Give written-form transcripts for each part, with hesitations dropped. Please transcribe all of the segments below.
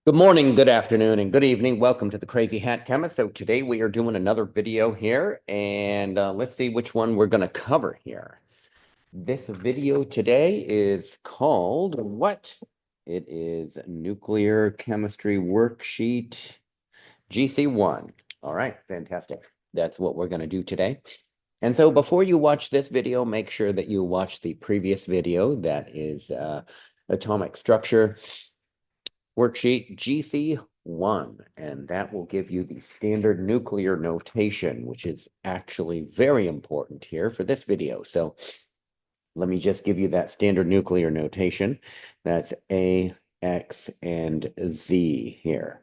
Good morning, good afternoon, and good evening. Welcome to the Crazy Hat Chemist. So today we are doing another video here, and let's see which one we're going to cover here. This video today is called what? It is Nuclear Chemistry Worksheet GC1. All right, fantastic. That's what we're going to do today. And so before you watch this video, make sure that you watch the previous video that is atomic structure worksheet GC1, and that will give you the standard nuclear notation, which is actually very important here for this video. So let me just give you that standard nuclear notation. That's A, X, and Z here.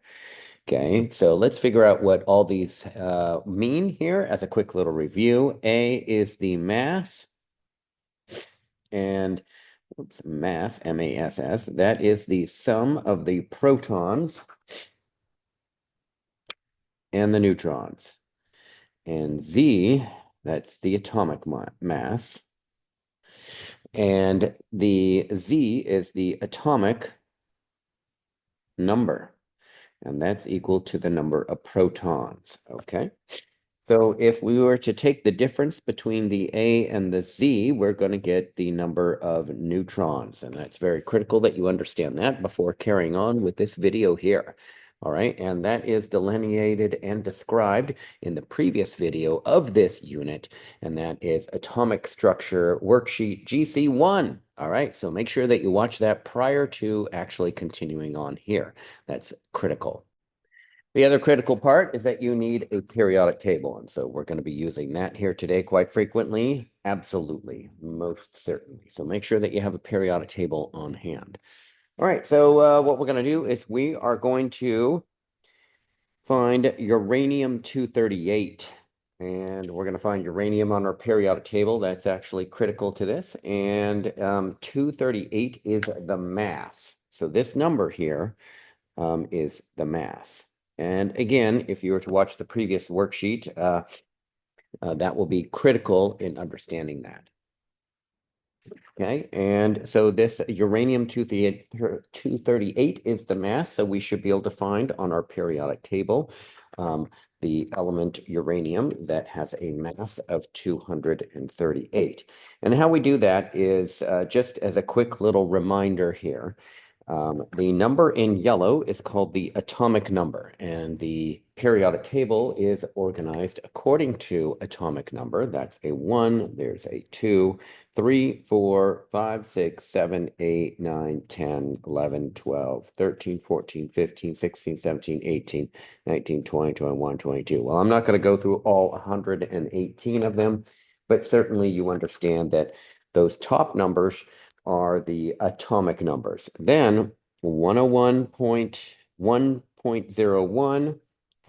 Okay, so let's figure out what all these mean here as a quick little review. A is the mass, and mass, M-A-S-S, that is the sum of the protons and the neutrons. And Z, that's the atomic mass. And the Z is the atomic number. And that's equal to the number of protons, okay? So if we were to take the difference between the A and the Z, we're going to get the number of neutrons. And that's very critical that you understand that before carrying on with this video here. All right, and that is delineated and described in the previous video of this unit, and that is Atomic Structure Worksheet GC1. All right, so make sure that you watch that prior to actually continuing on here. That's critical. The other critical part is that you need a periodic table. And so we're going to be using that here today quite frequently. Absolutely, most certainly. So make sure that you have a periodic table on hand. All right, so what we're going to do is we are going to find uranium-238. And we're going to find uranium on our periodic table. That's actually critical to this. And 238 is the mass. So this number here is the mass. And again, if you were to watch the previous worksheet, that will be critical in understanding that. Okay, and so this uranium-238 is the mass, so we should be able to find on our periodic table the element uranium that has a mass of 238. And how we do that is just as a quick little reminder here. The number in yellow is called the atomic number, and the periodic table is organized according to atomic number. That's a 1, there's a 2, 3, 4, 5, 6, 7, 8, 9, 10, 11, 12, 13, 14, 15, 16, 17, 18, 19, 20, 21, 22. Well, I'm not going to go through all 118 of them, but certainly you understand that those top numbers are the atomic numbers. Then 101.1.01,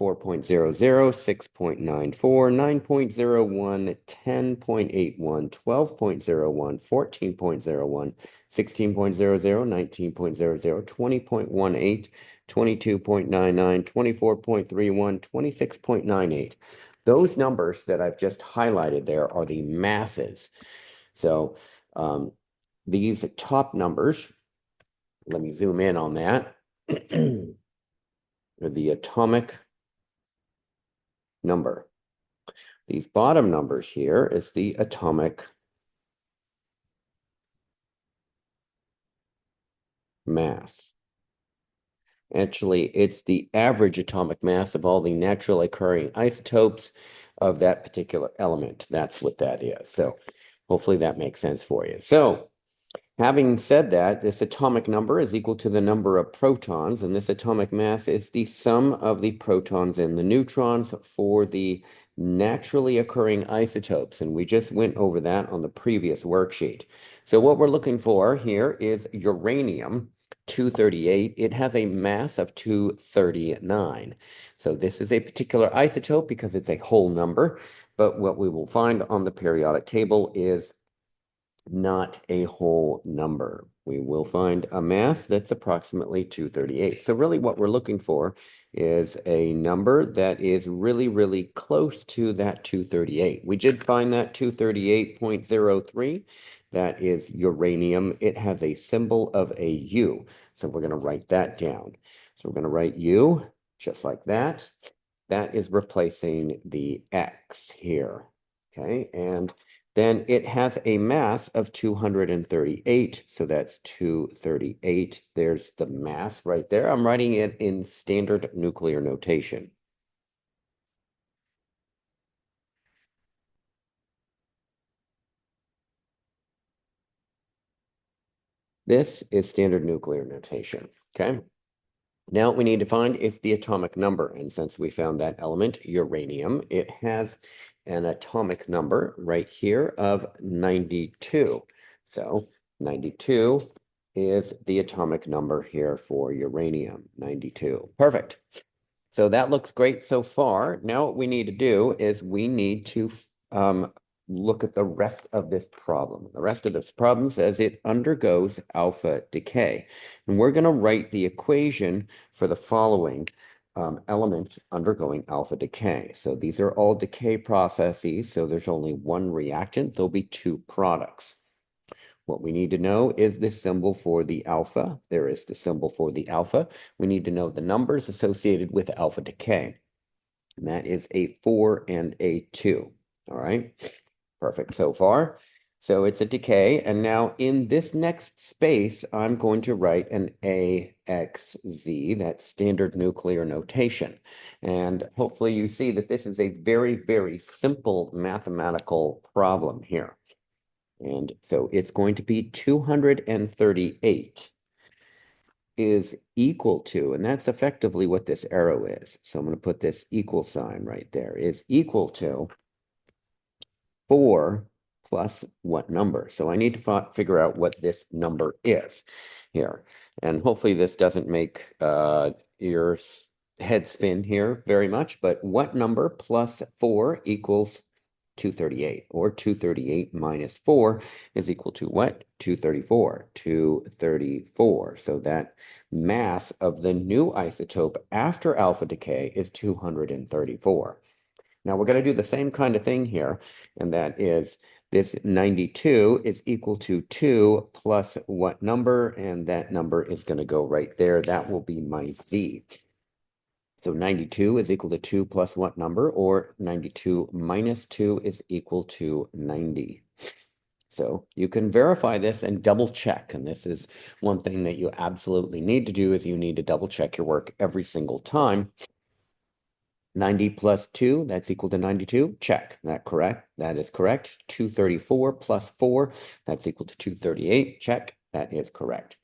4.00, 6.94, 9.01, 10.81, 12.01, 14.01, 16.00, 19.00, 20.18, 22.99, 24.31, 26.98. Those numbers that I've just highlighted there are the masses. So these top numbers, let me zoom in on that, are the atomic number. These bottom numbers here is the atomic mass. Actually, it's the average atomic mass of all the naturally occurring isotopes of that particular element. That's what that is. So hopefully that makes sense for you. So having said that, this atomic number is equal to the number of protons, and this atomic mass is the sum of the protons and the neutrons for the naturally occurring isotopes. And we just went over that on the previous worksheet. So what we're looking for here is uranium-238. It has a mass of 239. So this is a particular isotope because it's a whole number. But what we will find on the periodic table is not a whole number. We will find a mass that's approximately 238. So really what we're looking for is a number that is really, really close to that 238. We did find that 238.03, That is uranium. It has a symbol of a U. So we're going to write that down. So we're going to write U just like that. That is replacing the X here. Okay, and then it has a mass of 238. So that's 238. There's the mass right there. I'm writing it in standard nuclear notation. This is standard nuclear notation. Okay. Now what we need to find is the atomic number. And since we found that element, uranium, it has an atomic number right here of 92. So 92 is the atomic number here for uranium, 92. Perfect. So that looks great so far. Now what we need to do is we need to look at the rest of this problem. The rest of this problem says it undergoes alpha decay. And we're going to write the equation for the following element undergoing alpha decay. So these are all decay processes. So there's only one reactant. There'll be two products. What we need to know is the symbol for the alpha. There is the symbol for the alpha. We need to know the numbers associated with alpha decay. And that is a 4 and a 2. All right. Perfect so far. So it's a decay. And now in this next space, I'm going to write an AXZ, that's standard nuclear notation. And hopefully you see that this is a very, very simple mathematical problem here. And so it's going to be 238 is equal to, and that's effectively what this arrow is. So I'm going to put this equal sign right there, is equal to 4 plus what number? So I need to figure out what this number is here. And hopefully this doesn't make your head spin here very much, but what number plus 4 equals 238, or 238 minus 4 is equal to what? 234. 234. So that mass of the new isotope after alpha decay is 234. Now we're going to do the same kind of thing here, and that is this 92 is equal to 2 plus what number? And that number is going to go right there. That will be my Z. So 92 is equal to 2 plus what number? Or 92 minus 2 is equal to 90. So you can verify this and double check. And this is one thing that you absolutely need to do, is you need to double check your work every single time. 90 plus 2, that's equal to 92. Check. That correct? That is correct. 234 plus 4, that's equal to 238. Check. That is correct.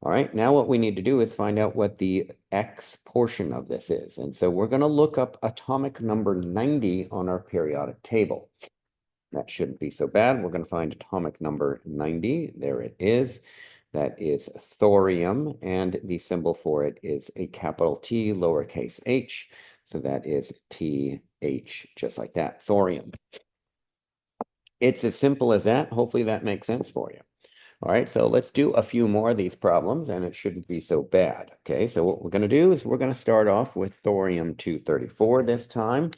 All right, now what we need to do is find out what the X portion of this is. And so we're going to look up atomic number 90 on our periodic table. That shouldn't be so bad. We're going to find atomic number 90. There it is. That is thorium, and the symbol for it is a capital T, lowercase h. So that is TH, just like that, thorium. It's as simple as that. Hopefully that makes sense for you. All right, so let's do a few more of these problems, and it shouldn't be so bad. Okay, so what we're going to do is we're going to start off with thorium-234 this time.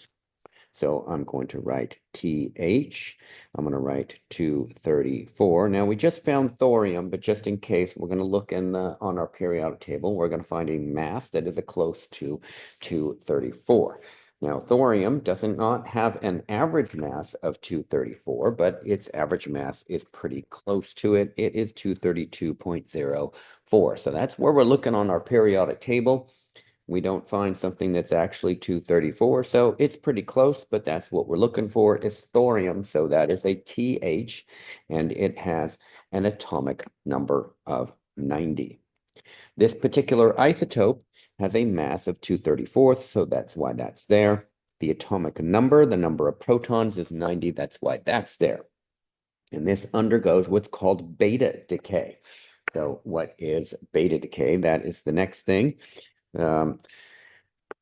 So I'm going to write TH. I'm going to write 234. Now we just found thorium, but just in case, we're going to look on our periodic table. We're going to find a mass that is close to 234. Now thorium does not have an average mass of 234, but its average mass is pretty close to it. It is 232.04. So that's where we're looking on our periodic table. We don't find something that's actually 234, so it's pretty close, but that's what we're looking for, is thorium. So that is a TH, and it has an atomic number of 90. This particular isotope has a mass of 234, so that's why that's there. The atomic number, the number of protons, is 90, that's why that's there. And this undergoes what's called beta decay. So what is beta decay? That is the next thing. Beta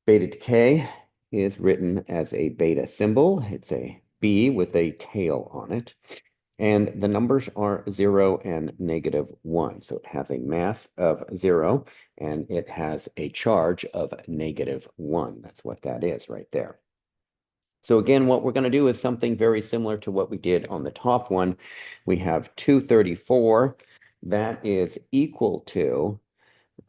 decay is written as a beta symbol. It's a B with a tail on it. And the numbers are 0 and -1. So it has a mass of 0 and it has a charge of -1. That's what that is right there. So again, what we're going to do is something very similar to what we did on the top one. We have 234. That is equal to,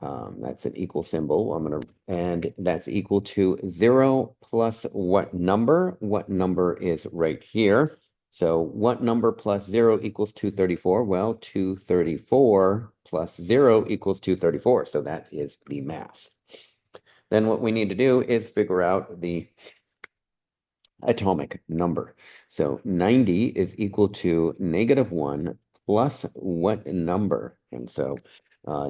that's an equal symbol. And that's equal to 0 plus what number? What number is right here? So what number plus 0 equals 234? Well, 234 plus 0 equals 234. So that is the mass. Then what we need to do is figure out the atomic number. So 90 is equal to -1 plus what number? And so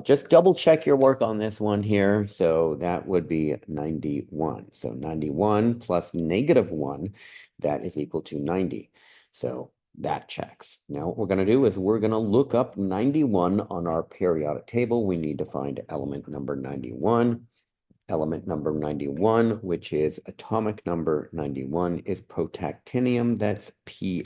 just double check your work on this one here. So that would be 91. So 91 plus -1, that is equal to 90. So that checks. Now what we're going to do is we're going to look up 91 on our periodic table. We need to find element number 91. Element number 91, which is atomic number 91, is protactinium. That's Pa.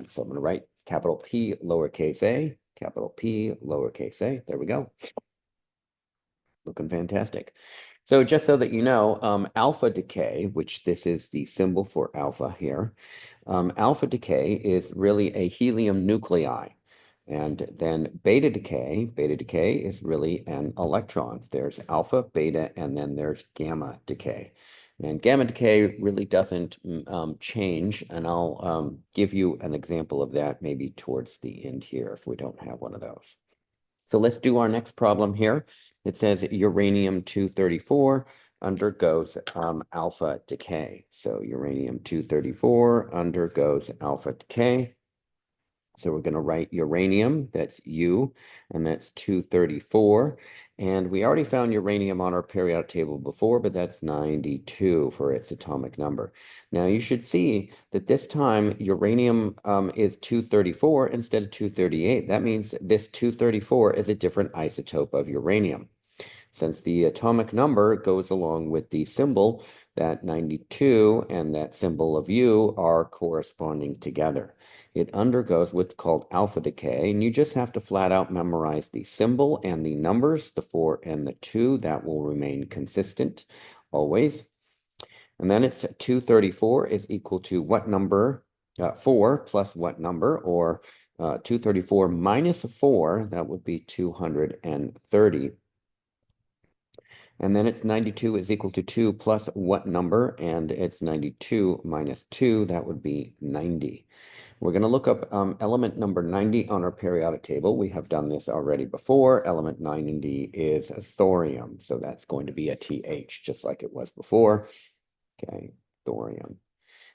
So I'm going to write capital P, lowercase a, capital P, lowercase a. There we go. Looking fantastic. So just so that you know, alpha decay, which this is the symbol for alpha here, alpha decay is really a helium nuclei. And then beta decay is really an electron. There's alpha, beta, and then there's gamma decay. And gamma decay really doesn't change, and I'll give you an example of that maybe towards the end here if we don't have one of those. So let's do our next problem here. It says uranium-234 undergoes alpha decay. So uranium-234 undergoes alpha decay. So we're going to write uranium, that's U, and that's 234. And we already found uranium on our periodic table before, but that's 92 for its atomic number. Now you should see that this time uranium is 234 instead of 238. That means this 234 is a different isotope of uranium. Since the atomic number goes along with the symbol, that 92 and that symbol of U are corresponding together. It undergoes what's called alpha decay, and you just have to flat out memorize the symbol and the numbers, the 4 and the 2. That will remain consistent always. And then it's 234 is equal to what number? 4 plus what number? Or 234 minus 4, that would be 230. And then it's 92 is equal to 2 plus what number? And it's 92 minus 2, that would be 90. We're going to look up element number 90 on our periodic table. We have done this already before. Element 90 is thorium. So that's going to be a TH, just like it was before. Okay, thorium.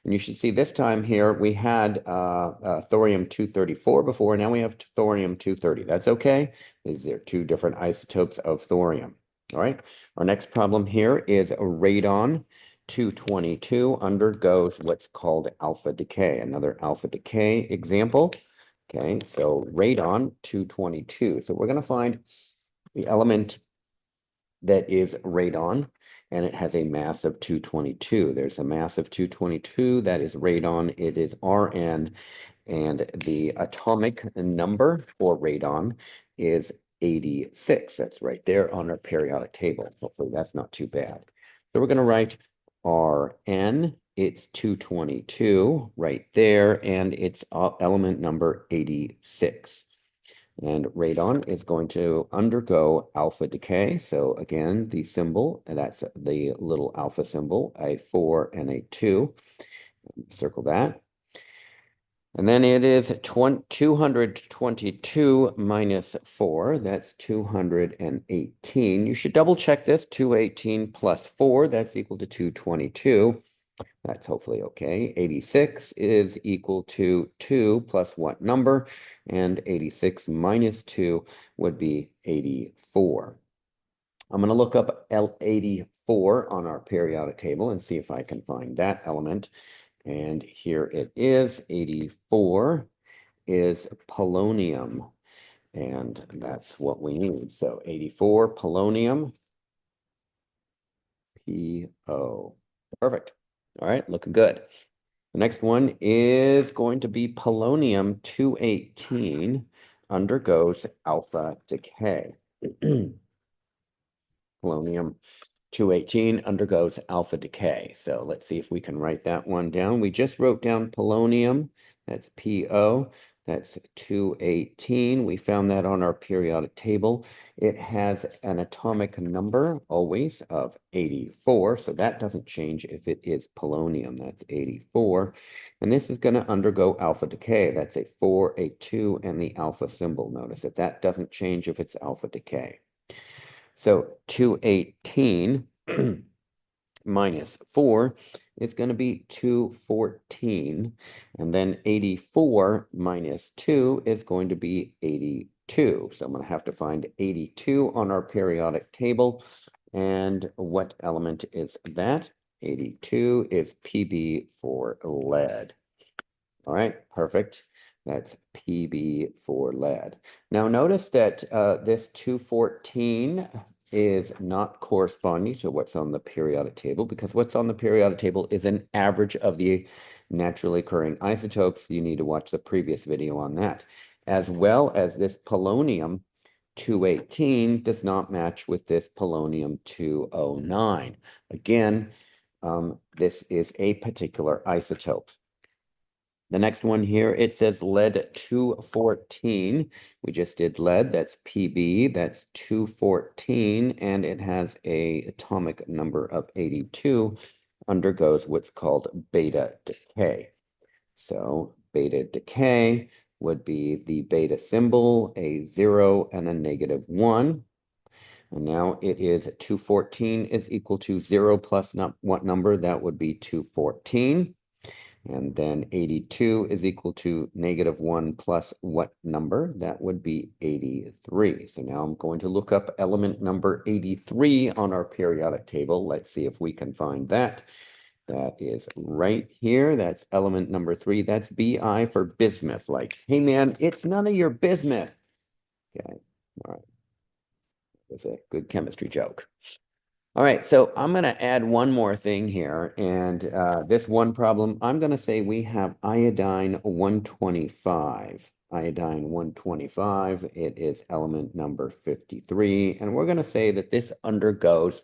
And you should see this time here, we had thorium-234 before. Now we have thorium-230. That's okay. These are two different isotopes of thorium. All right. Our next problem here is radon-222 undergoes what's called alpha decay. Another alpha decay example. Okay, so radon-222. So we're going to find the element that is radon, and it has a mass of 222. There's a mass of 222, that is radon, it is Rn, and the atomic number for radon is 86. That's right there on our periodic table. Hopefully that's not too bad. So we're going to write Rn, it's 222 right there, and it's element number 86. And radon is going to undergo alpha decay. So again, the symbol, that's the little alpha symbol, a 4 and a 2. Circle that. And then it is 222 minus 4. That's 218. You should double check this. 218 plus 4, that's equal to 222. That's hopefully okay. 86 is equal to 2 plus what number? And 86 minus 2 would be 84. I'm going to look up L84 on our periodic table and see if I can find that element. And here it is. 84 is polonium. And that's what we need. So 84, polonium, PO. Perfect. All right, looking good. The next one is going to be polonium-218 undergoes alpha decay. Polonium 218 undergoes alpha decay. So let's see if we can write that one down. We just wrote down polonium. That's PO. That's 218. We found that on our periodic table. It has an atomic number always of 84. So that doesn't change if it is polonium. That's 84. And this is going to undergo alpha decay. That's a 4, a 2, and the alpha symbol. Notice that that doesn't change if it's alpha decay. So 218 minus 4 is going to be 214. And then 84 minus 2 is going to be 82. So I'm going to have to find 82 on our periodic table. And what element is that? 82 is Pb for lead. All right, perfect. That's Pb for lead. Now notice that this 214 is not corresponding to what's on the periodic table, because what's on the periodic table is an average of the naturally occurring isotopes. You need to watch the previous video on that. As well as this polonium 218 does not match with this polonium 209. Again, this is a particular isotope. The next one here, it says lead 214. We just did lead, that's Pb, that's 214, and it has a atomic number of 82, undergoes what's called beta decay. So beta decay would be the beta symbol, a 0 and a -1. And now it is 214 is equal to 0 plus what number? That would be 214. And then 82 is equal to -1 plus what number? That would be 83. So now I'm going to look up element number 83 on our periodic table. Let's see if we can find that. That is right here. That's element number 3. That's Bi for bismuth. Like, hey man, it's none of your bismuth. Okay, all right. That's a good chemistry joke. All right, so I'm going to add one more thing here, and this one problem, I'm going to say we have iodine 125. Iodine 125, it is element number 53, and we're going to say that this undergoes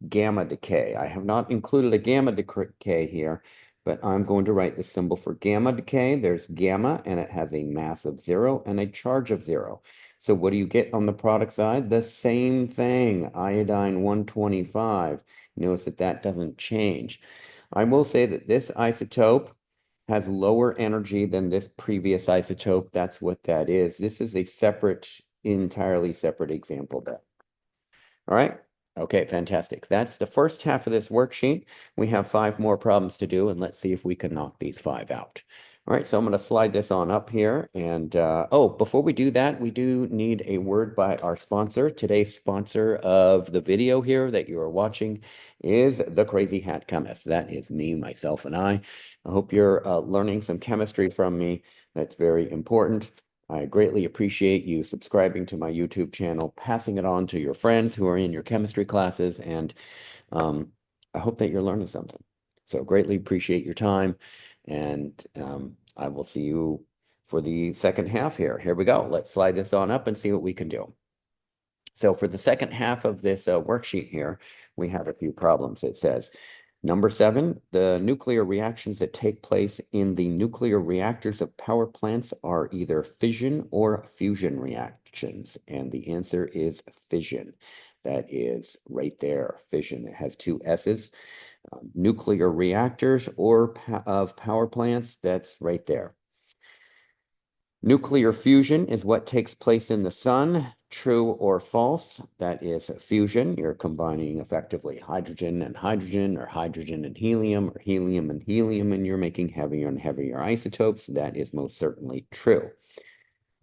gamma decay. I have not included a gamma decay here, but I'm going to write the symbol for gamma decay. There's gamma, and it has a mass of 0 and a charge of 0. So what do you get on the product side? The same thing, iodine 125. Notice that that doesn't change. I will say that this isotope has lower energy than this previous isotope. That's what that is. This is a separate, entirely separate example there. All right. Okay, fantastic. That's the first half of this worksheet. We have 5 more problems to do, and let's see if we can knock these 5 out. All right, so I'm going to slide this on up here. And oh, before we do that, we do need a word by our sponsor. Today's sponsor of the video here that you are watching is the Crazy Hat Chemist. That is me, myself, and I. I hope you're learning some chemistry from me. That's very important. I greatly appreciate you subscribing to my YouTube channel, passing it on to your friends who are in your chemistry classes, and I hope that you're learning something. So greatly appreciate your time, and I will see you for the second half here. Here we go. Let's slide this on up and see what we can do. So for the second half of this worksheet here, we have a few problems. It says, Number 7, the nuclear reactions that take place in the nuclear reactors of power plants are either fission or fusion reactions. And the answer is fission. That is right there, fission. It has 2 S's. Nuclear reactors or of power plants, that's right there. Nuclear fusion is what takes place in the sun. True or false? That is fusion. You're combining effectively hydrogen and hydrogen, or hydrogen and helium, or helium and helium, and you're making heavier and heavier isotopes. That is most certainly true.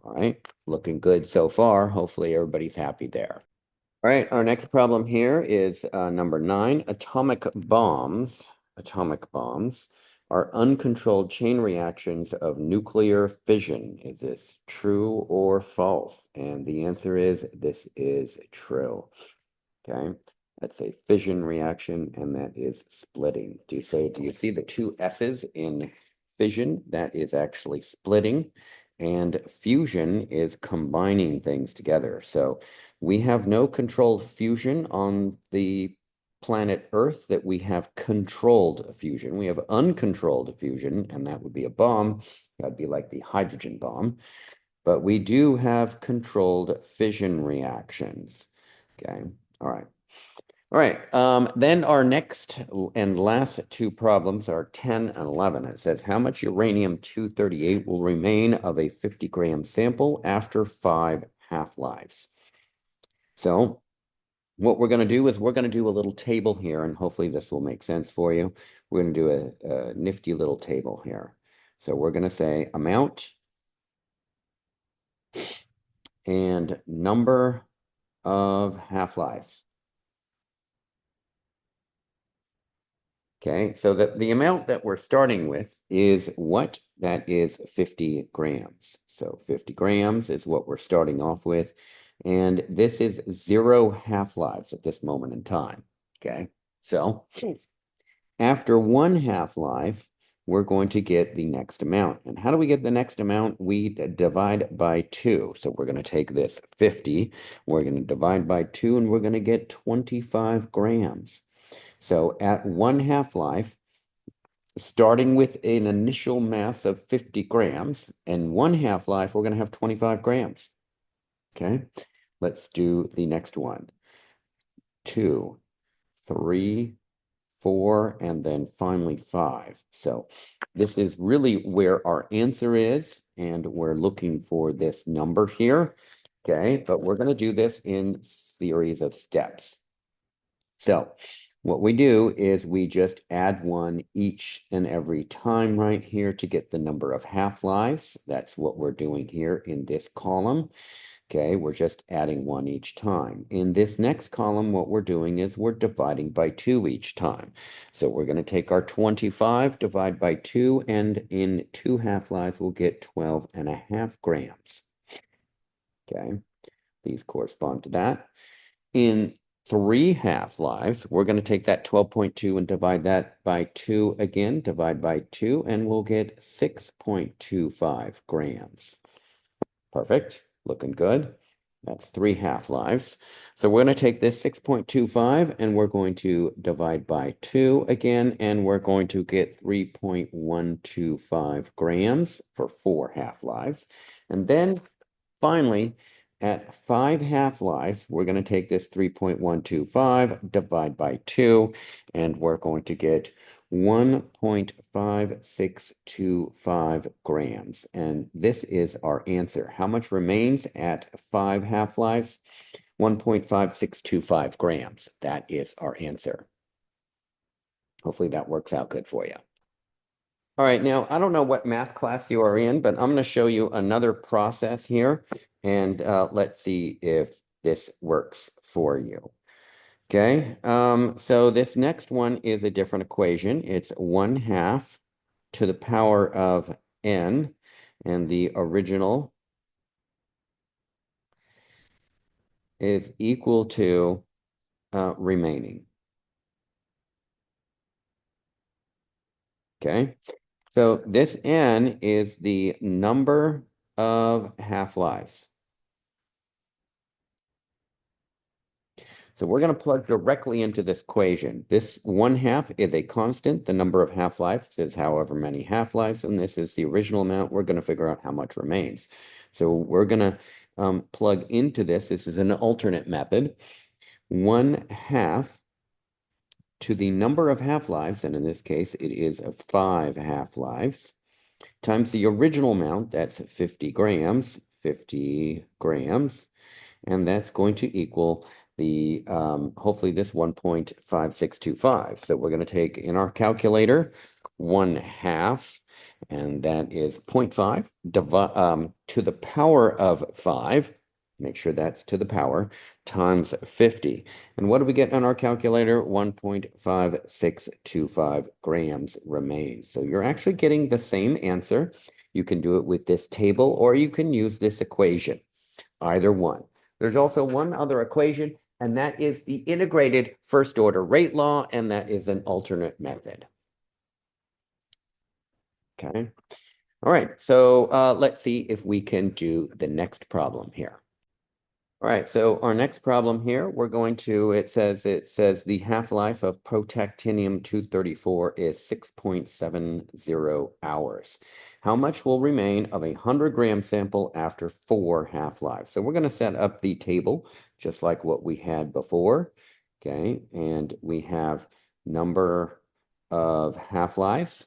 All right, looking good so far. Hopefully everybody's happy there. All right, our next problem here is number 9. Atomic bombs are uncontrolled chain reactions of nuclear fission. Is this true or false? And the answer is this is true. Okay, that's a fission reaction, and that is splitting. Do you see the 2 S's in fission? That is actually splitting, and fusion is combining things together. So we have no controlled fusion on the planet Earth that we have controlled fusion. We have uncontrolled fusion, and that would be a bomb. That'd be like the hydrogen bomb. But we do have controlled fission reactions. Okay, all right. All right, then our next and last two problems are 10 and 11. It says, how much uranium-238 will remain of a 50-gram sample after 5 half-lives? So what we're going to do is we're going to do a little table here, and hopefully this will make sense for you. We're going to do a nifty little table here. So we're going to say amount and number of half-lives. Okay, so the amount that we're starting with is what? That is 50 grams. So 50 grams is what we're starting off with. And this is 0 half-lives at this moment in time. Okay, so after 1 half-life, we're going to get the next amount. And how do we get the next amount? We divide by 2. So we're going to take this 50, we're going to divide by 2, and we're going to get 25 grams. So at 1 half-life, starting with an initial mass of 50 grams, and 1 half-life, we're going to have 25 grams. Okay, let's do the next one. 2, 3, 4, and then finally 5. So this is really where our answer is, and we're looking for this number here. Okay, but we're going to do this in series of steps. So what we do is we just add 1 each and every time right here to get the number of half-lives. That's what we're doing here in this column. Okay, we're just adding 1 each time. In this next column, what we're doing is we're dividing by 2 each time. So we're going to take our 25, divide by 2, and in 2 half-lives, we'll get 12.5 grams. Okay, these correspond to that. In 3 half-lives, we're going to take that 12.2 and divide that by 2 again, divide by 2, and we'll get 6.25 grams. Perfect, looking good. That's 3 half-lives. So we're going to take this 6.25 and we're going to divide by 2 again, and we're going to get 3.125 grams for 4 half-lives. And then finally, at 5 half-lives, we're going to take this 3.125, divide by 2, and we're going to get 1.5625 grams. And this is our answer. How much remains at 5 half-lives? 1.5625 grams. That is our answer. Hopefully that works out good for you. All right, now I don't know what math class you are in, but I'm going to show you another process here, and let's see if this works for you. Okay, so this next one is a different equation. It's 1/2 to the power of n, and the original is equal to remaining. Okay, so this n is the number of half-lives. So we're going to plug directly into this equation. This 1/2 is a constant. The number of half-lives is however many half-lives, and this is the original amount. We're going to figure out how much remains. So we're going to plug into this. This is an alternate method. 1/2 to the number of half-lives, and in this case, it is 5 half-lives, times the original amount, that's 50 grams, and that's going to equal the, hopefully this 1.5625. So we're going to take in our calculator 1/2, and that is 0.5 to the power of 5. Make sure that's to the power, times 50. And what do we get on our calculator? 1.5625 grams remains. So you're actually getting the same answer. You can do it with this table, or you can use this equation, either one. There's also one other equation, and that is the integrated first order rate law, and that is an alternate method. Okay. All right, so let's see if we can do the next problem here. All right, so our next problem here, we're going to, it says the half-life of protactinium 234 is 6.70 hours. How much will remain of a 100-gram sample after 4 half-lives? So we're going to set up the table just like what we had before. Okay, and we have number of half-lives.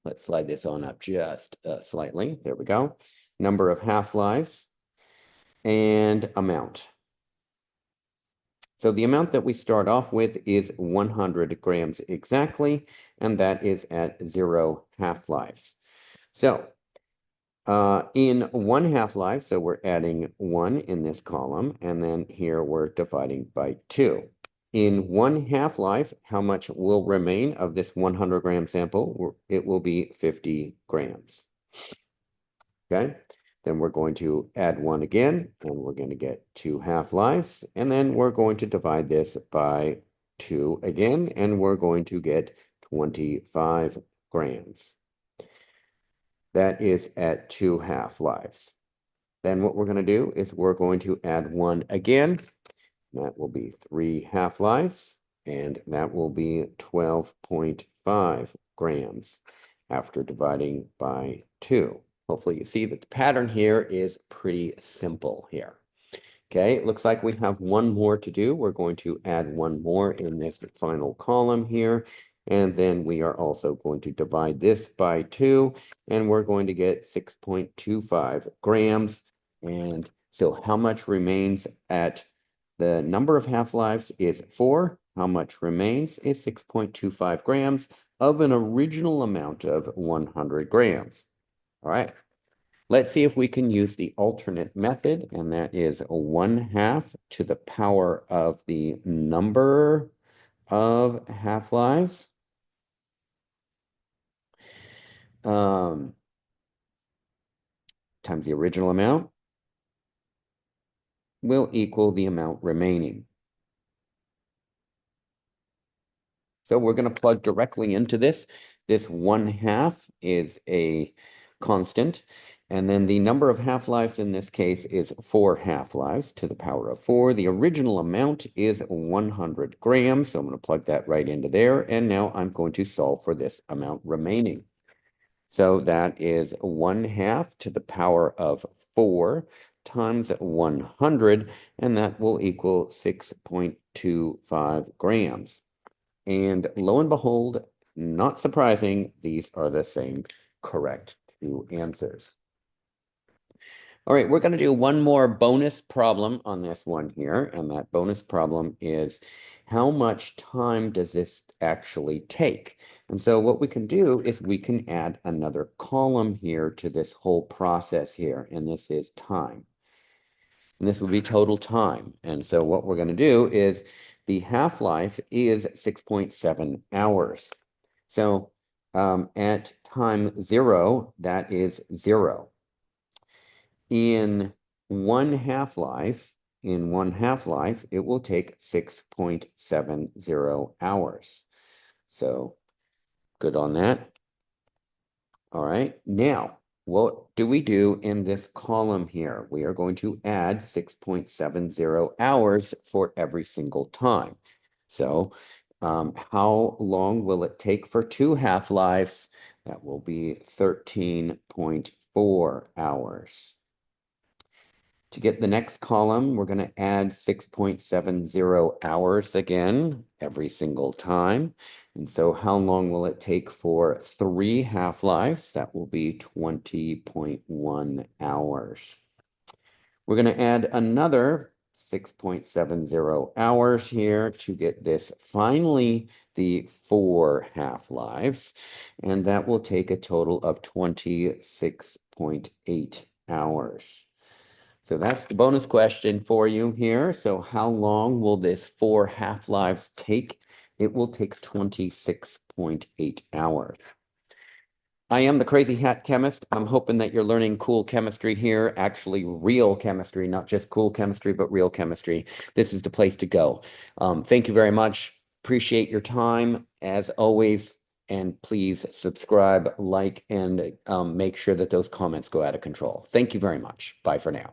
Let's slide this on up just slightly. There we go. Number of half-lives and amount. So the amount that we start off with is 100 grams exactly, and that is at 0 half-lives. So in 1 half-life, so we're adding 1 in this column, and then here we're dividing by 2. In 1 half-life, how much will remain of this 100-gram sample? It will be 50 grams. Okay, then we're going to add 1 again, and we're going to get 2 half-lives, and then we're going to divide this by 2 again, and we're going to get 25 grams. That is at 2 half-lives. Then what we're going to do is we're going to add 1 again. That will be 3 half-lives, and that will be 12.5 grams after dividing by 2. Hopefully you see that the pattern here is pretty simple here. Okay, it looks like we have 1 more to do. We're going to add 1 more in this final column here. And then we are also going to divide this by 2, and we're going to get 6.25 grams. And so how much remains at the number of half-lives is 4. How much remains is 6.25 grams of an original amount of 100 grams. All right, let's see if we can use the alternate method, and that is 1/2 to the power of the number of half-lives times the original amount will equal the amount remaining. So we're going to plug directly into this. This 1/2 is a constant. And then the number of half-lives in this case is 4 half-lives to the power of 4. The original amount is 100 grams. So I'm going to plug that right into there. And now I'm going to solve for this amount remaining. So that is 1/2 to the power of 4 times 100. And that will equal 6.25 grams. And lo and behold, not surprising, these are the same correct 2 answers. All right, we're going to do one more bonus problem on this one here. And that bonus problem is, how much time does this actually take? And so what we can do is we can add another column here to this whole process here. And this is time. And this would be total time. And so what we're going to do is the half-life is 6.7 hours. So at time 0, that is 0. In 1 half-life, it will take 6.70 hours. So good on that. All right, now what do we do in this column here? We are going to add 6.70 hours for every single time. So how long will it take for 2 half-lives? That will be 13.4 hours. To get the next column, we're going to add 6.70 hours again every single time. And so how long will it take for 3 half-lives? That will be 20.1 hours. We're going to add another 6.70 hours here to get this finally the 4 half-lives. And that will take a total of 26.8 hours. So that's the bonus question for you here. So how long will this 4 half-lives take? It will take 26.8 hours. I am the Crazy Hat Chemist. I'm hoping that you're learning cool chemistry here, actually real chemistry, not just cool chemistry, but real chemistry. This is the place to go. Thank you very much. Appreciate your time as always. And please subscribe, like, and make sure that those comments go out of control. Thank you very much. Bye for now.